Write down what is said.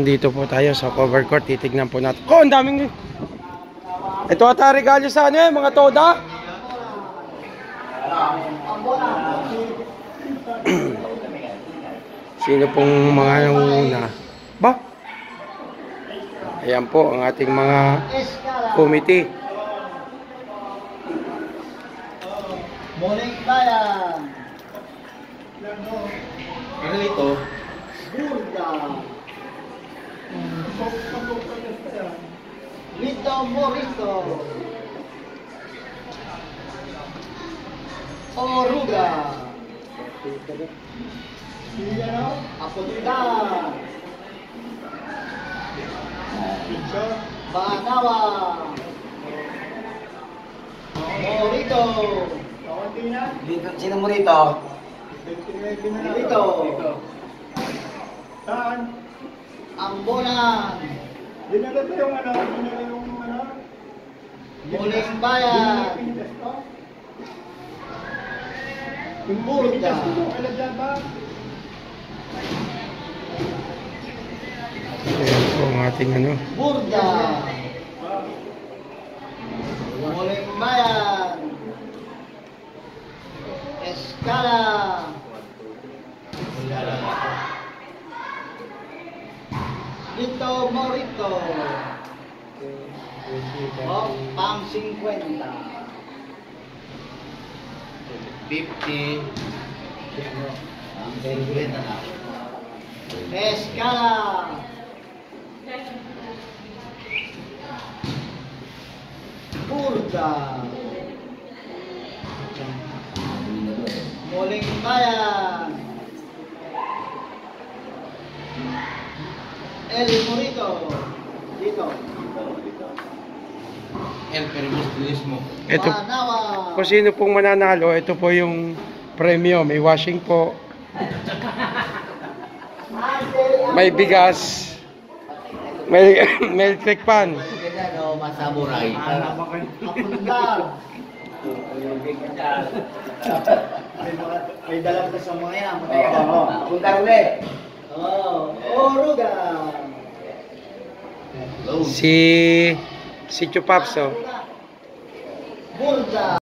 Dito po tayo sa cover court, titignan po natin. Oh, ang daming. Ito ata regalo sa ano mga toda. Sino pong mga nanguna? Ba? Ayan po ang ating mga committee. Muling bayan. Ano ito? Burda. Lito Morito. Oruga. Apunta. Banawa. Morito. Sino mo rito? Morito. Saan? Ambulan. Dinala ba yung ano? Muling bayan. Yung Burda. Alam dyan ba? Ayan po ang ating ano. Burda. Muling bayan. Escala. Lito Morito. Oh, pang 50. 50. Ang 50 na. Escala. Burda. Muling bayan. El Morito. Dito. El Permistulismo. Ito, Banawa. kung sino pong mananalo, ito po yung premyo. May washing po, may bigas, may electric pan. Kaya no, masamuray. Apundar. May dalang ka sa mga yan. Punta ulit. Oh, Oruga. Si Chupaps, oh. Burda.